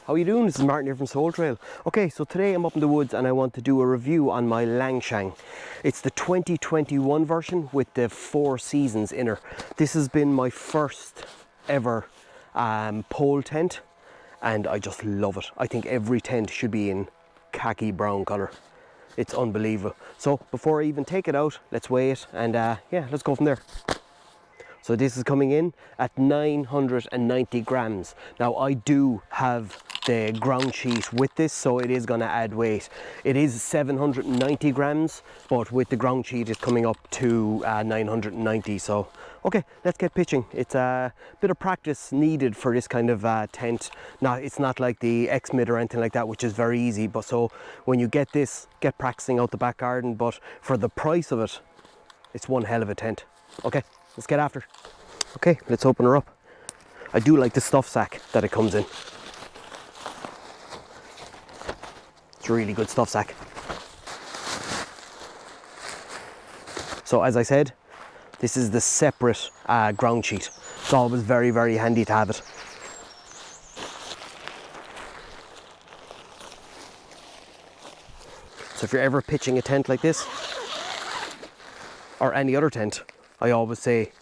How you doing? This is Martin here from Soul Trail. Okay, so today I'm up in the woods and I want to do a review on my Lanshan. It's the 2021 version with the 4 seasons inner. This has been my first ever pole tent and I just love it. I think every tent should be in khaki brown colour. It's unbelievable. So before I even take it out, let's weigh it and yeah, let's go from there. So this is coming in at 990 grams. Now I do have the ground sheet with this, so it is going to add weight. It is 790 grams, but with the ground sheet it's coming up to 990. So okay, let's get pitching. It's a bit of practice needed for this kind of tent. Now it's not like the X-Mid or anything like that, which is very easy, but so when you get this, get practicing out the back garden, but for the price of it, it's one hell of a tent. Okay, let's get after. Okay, let's open her up. I do like the stuff sack that it comes in. It's a really good stuff sack. So as I said, this is the separate ground sheet. It's always very, very handy to have it. So if you're ever pitching a tent like this, or any other tent, I always say,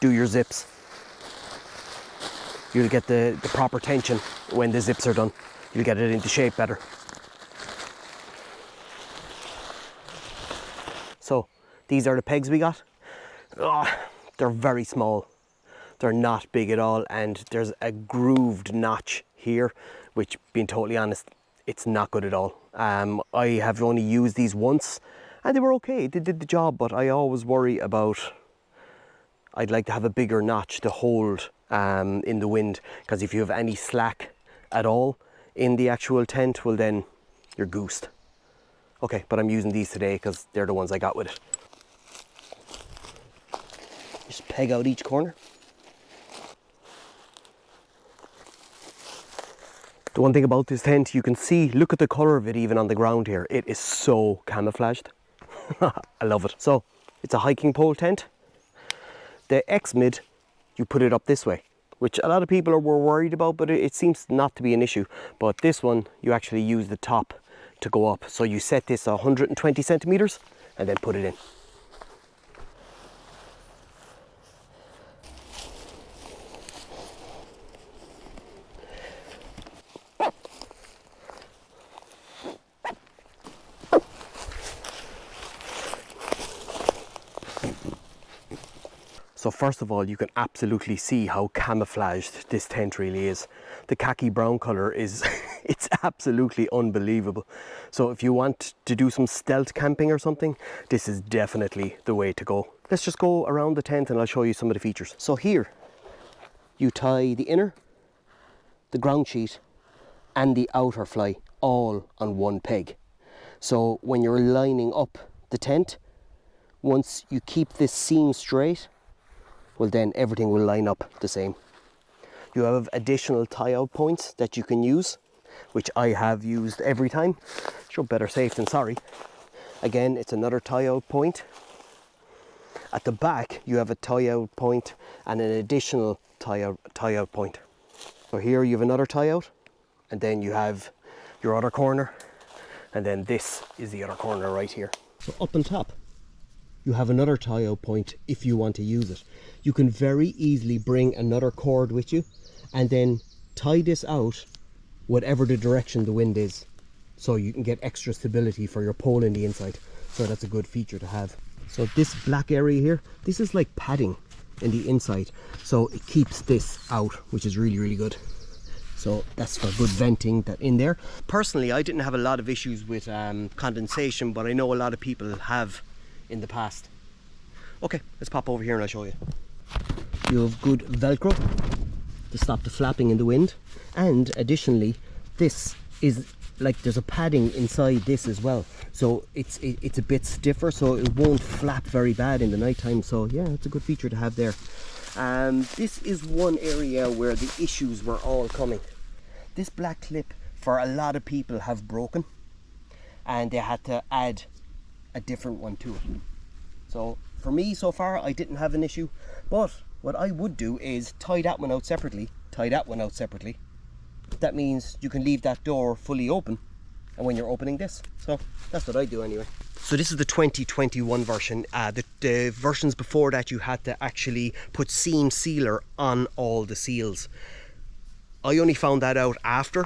do your zips. You'll get the proper tension when the zips are done. You'll get it into shape better. So these are the pegs we got. Oh, they're very small. They're not big at all, and there's a grooved notch here, which, being totally honest, it's not good at all. I have only used these once and they were okay, they did the job, but I always worry about, I'd like to have a bigger notch to hold in the wind, because if you have any slack at all in the actual tent, well then you're goosed. Okay, but I'm using these today because they're the ones I got with it. Just peg out each corner. The one thing about this tent, you can see, look at the colour of it even on the ground here. It is so camouflaged. I love it. So it's a hiking pole tent. The X-Mid, you put it up this way, which a lot of people were worried about, but it seems not to be an issue. But this one, you actually use the top to go up. So you set this 120 centimeters and then put it in. So first of all, you can absolutely see how camouflaged this tent really is. The khaki brown colour is, it's absolutely unbelievable. So if you want to do some stealth camping or something, this is definitely the way to go. Let's just go around the tent and I'll show you some of the features. So here, you tie the inner, the ground sheet and the outer fly all on one peg. So when you're lining up the tent, once you keep this seam straight, well then everything will line up the same. You have additional tie-out points that you can use, which I have used every time. Sure, better safe than sorry. Again, it's another tie-out point. At the back, you have a tie-out point and an additional tie-out point. So here you have another tie-out, and then you have your other corner, and then this is the other corner right here. So up on top, you have another tie-out point if you want to use it. You can very easily bring another cord with you and then tie this out whatever the direction the wind is, so you can get extra stability for your pole in the inside. So that's a good feature to have. So this black area here, this is like padding in the inside, so it keeps this out, which is really, really good. So that's for good venting that in there. Personally, I didn't have a lot of issues with condensation, but I know a lot of people have in the past. Okay, let's pop over here and I'll show you. You have good Velcro to stop the flapping in the wind, and additionally this is like, there's a padding inside this as well, so it's a bit stiffer, so it won't flap very bad in the night time. So yeah, it's a good feature to have there. This is one area where the issues were all coming. This black clip, for a lot of people, have broken and they had to add a different one to it. So for me, so far, I didn't have an issue, but what I would do is tie that one out separately, tie that one out separately, that means you can leave that door fully open and when you're opening this. So that's what I do anyway. So this is the 2021 version. The versions before that you had to actually put seam sealer on all the seals. I only found that out after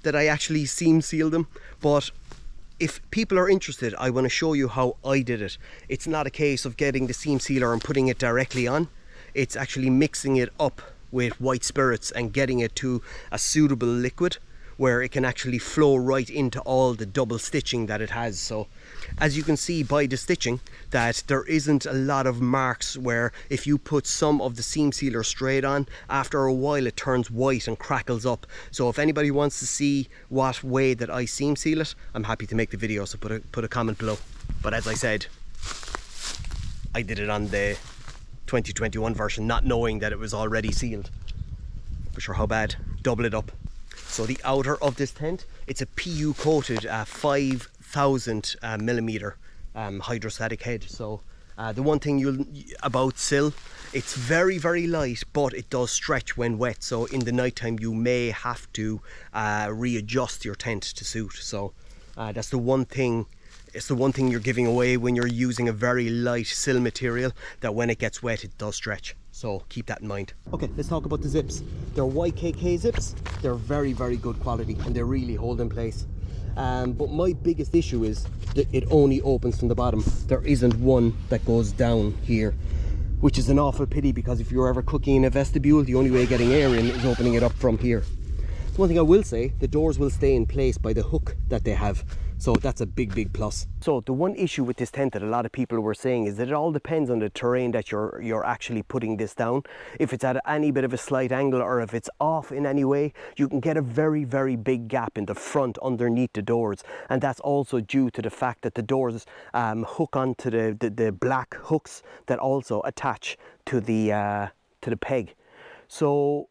that I actually seam sealed them, but if people are interested, I want to show you how I did it. It's not a case of getting the seam sealer and putting it directly on. It's actually mixing it up with white spirits and getting it to a suitable liquid where it can actually flow right into all the double stitching that it has. So as you can see by the stitching that there isn't a lot of marks where if you put some of the seam sealer straight on, after a while it turns white and crackles up. So if anybody wants to see what way that I seam seal it, I'm happy to make the video, so put a comment below. But as I said, I did it on the 2021 version not knowing that it was already sealed. For sure, how bad? Double it up. So the outer of this tent, it's a PU coated 5,000 millimeter hydrostatic head. So the one thing about sill, it's very, very light, but it does stretch when wet. So in the nighttime you may have to readjust your tent to suit. So that's the one thing. It's the one thing you're giving away when you're using a very light sill material, that when it gets wet it does stretch. So keep that in mind. Okay, let's talk about the zips. They're YKK zips. They're very, very good quality and they really hold in place. But my biggest issue is that it only opens from the bottom. There isn't one that goes down here, which is an awful pity, because if you're ever cooking in a vestibule, the only way of getting air in is opening it up from here. One thing I will say, the doors will stay in place by the hook that they have. So that's a big, big plus. So the one issue with this tent that a lot of people were saying is that it all depends on the terrain that you're actually putting this down. If it's at any bit of a slight angle or if it's off in any way, you can get a very, very big gap in the front underneath the doors. And that's also due to the fact that the doors hook onto the black hooks that also attach to the peg. So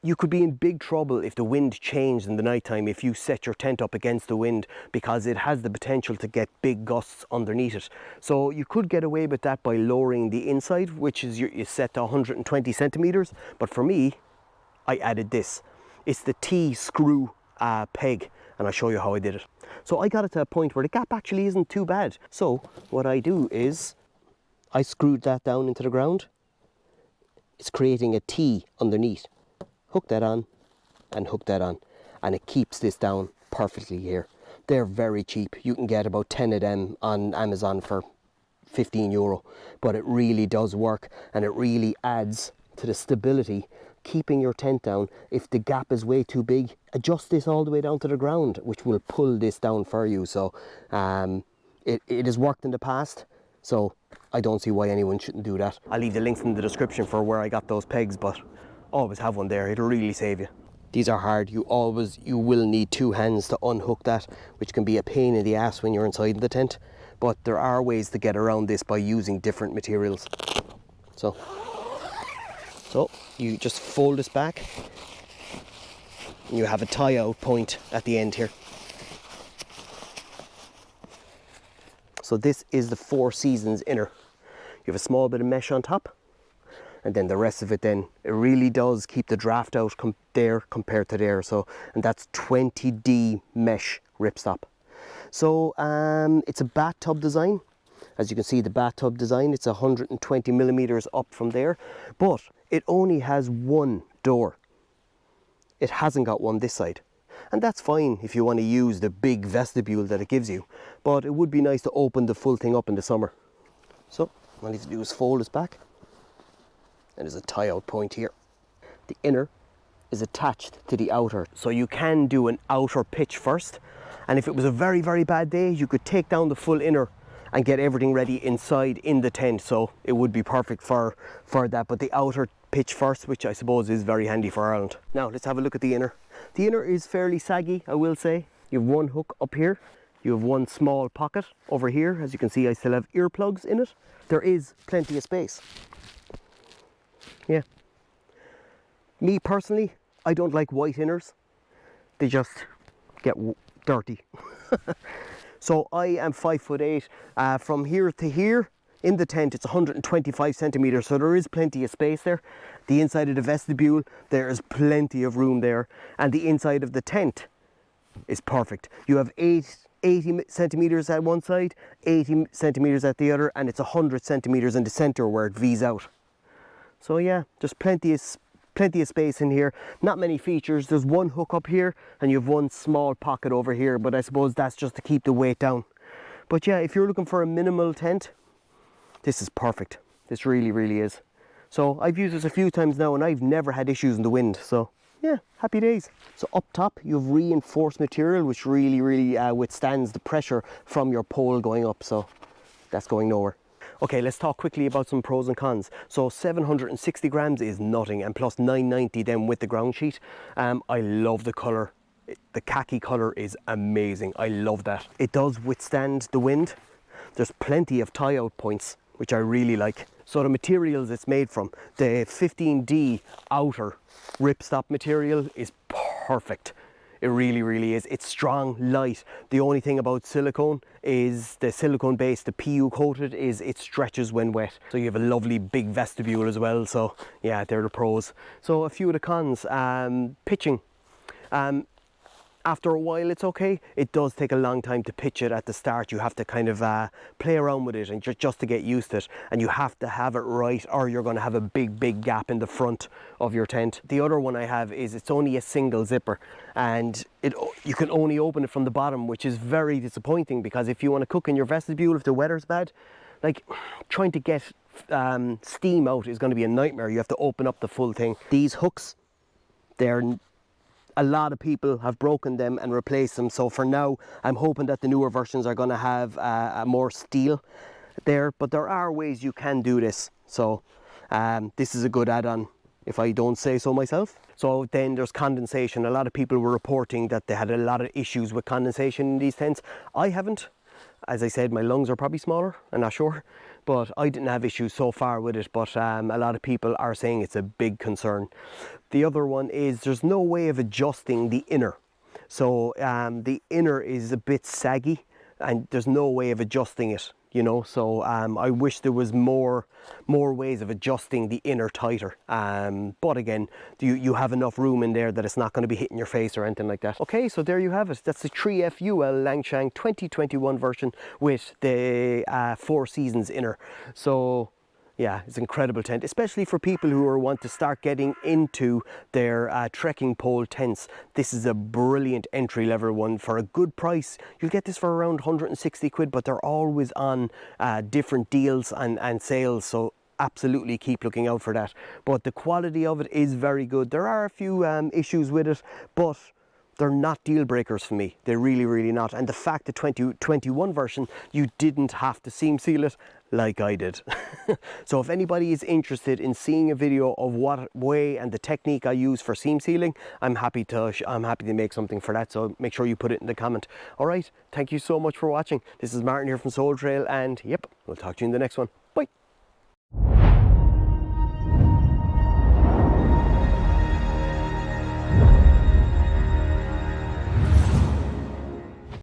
you could be in big trouble if the wind changed in the nighttime, if you set your tent up against the wind, because it has the potential to get big gusts underneath it. So you could get away with that by lowering the inside, which is you set to 120 centimeters. But for me, I added this. It's the T-screw peg, and I'll show you how I did it. So I got it to a point where the gap actually isn't too bad. So what I do is I screwed that down into the ground. It's creating a T underneath. Hook that on and hook that on, and it keeps this down perfectly here. They're very cheap. You can get about 10 of them on Amazon for €15, but it really does work, and it really adds to the stability, keeping your tent down. If the gap is way too big, adjust this all the way down to the ground, which will pull this down for you. So it has worked in the past, so I don't see why anyone shouldn't do that. I'll leave the links in the description for where I got those pegs, but always have one there. It'll really save you. These are hard. You will need two hands to unhook that, which can be a pain in the ass when you're inside the tent, but there are ways to get around this by using different materials. So you just fold this back and you have a tie out point at the end here. So this is the Four Seasons inner. You have a small bit of mesh on top, and then the rest of it, then it really does keep the draft out there compared to there. So, and that's 20D mesh ripstop. So it's a bathtub design. As you can see, the bathtub design, it's 120 millimeters up from there, but it only has one door. It hasn't got one this side. And that's fine if you want to use the big vestibule that it gives you, but it would be nice to open the full thing up in the summer. So all I need to do is fold this back. And there's a tie out point here. The inner is attached to the outer, so you can do an outer pitch first, and if it was a very, very bad day, you could take down the full inner and get everything ready inside in the tent. So it would be perfect for that, but the outer pitch first, which I suppose is very handy for Ireland. Now let's have a look at the inner. The inner is fairly saggy, I will say. You have one hook up here, you have one small pocket over here. As you can see, I still have earplugs in it. There is plenty of space. Yeah. Me personally, I don't like white inners. They just get dirty. So I am 5'8". From here to here In the tent, it's 125 centimeters, so there is plenty of space there. The inside of the vestibule, there is plenty of room there, and the inside of the tent is perfect. You have 80 centimeters at one side, 80 centimeters at the other, and it's 100 centimeters in the center where it V's out. So yeah, there's plenty of space in here. Not many features. There's one hook up here, and you have one small pocket over here, but I suppose that's just to keep the weight down. But yeah, if you're looking for a minimal tent, this is perfect. This really, really is. So I've used this a few times now, and I've never had issues in the wind. So yeah, happy days. So up top, you have reinforced material, which really, really withstands the pressure from your pole going up. So that's going nowhere. Okay, let's talk quickly about some pros and cons. So 760 grams is nothing, and plus 990 then with the ground sheet. I love the colour. The khaki colour is amazing. I love that. It does withstand the wind. There's plenty of tie out points, which I really like. So the materials it's made from, the 15D outer ripstop material is perfect. It really, really is. It's strong, light. The only thing about silicone is the silicone base, the PU coated, is it stretches when wet. So you have a lovely big vestibule as well. So yeah, they're the pros. So a few of the cons, pitching. After a while it's okay. It does take a long time to pitch it at the start. You have to kind of play around with it and just to get used to it, and you have to have it right or you're going to have a big gap in the front of your tent. The other one I have is it's only a single zipper, and you can only open it from the bottom, which is very disappointing, because if you want to cook in your vestibule, if the weather's bad, like trying to get steam out is going to be a nightmare. You have to open up the full thing. These hooks, a lot of people have broken them and replaced them. So for now, I'm hoping that the newer versions are going to have a more steel there, but there are ways you can do this. So this is a good add-on, if I don't say so myself. So then there's condensation. A lot of people were reporting that they had a lot of issues with condensation in these tents. I haven't. As I said, my lungs are probably smaller, I'm not sure, but I didn't have issues so far with it. But a lot of people are saying it's a big concern. The other one is there's no way of adjusting the inner. So the inner is a bit saggy, and there's no way of adjusting it, you know. So I wish there was more ways of adjusting the inner tighter. But again, you have enough room in there that it's not going to be hitting your face or anything like that. Okay, so there you have it. That's the 3F UL Lanshan 2021 version with the 4 Seasons inner. So yeah, it's an incredible tent, especially for people who want to start getting into their trekking pole tents. This is a brilliant entry level one for a good price. You'll get this for around 160 quid, but they're always on different deals and sales. So absolutely keep looking out for that. But the quality of it is very good. There are a few issues with it, but they're not deal breakers for me. They're really, really not. And the fact the 2021 version, you didn't have to seam seal it like I did. So if anybody is interested in seeing a video of what way and the technique I use for seam sealing, I'm happy to make something for that. So make sure you put it in the comment. All right, thank you so much for watching. This is Martin here from Soul Trail, and yep, we'll talk to you in the next one.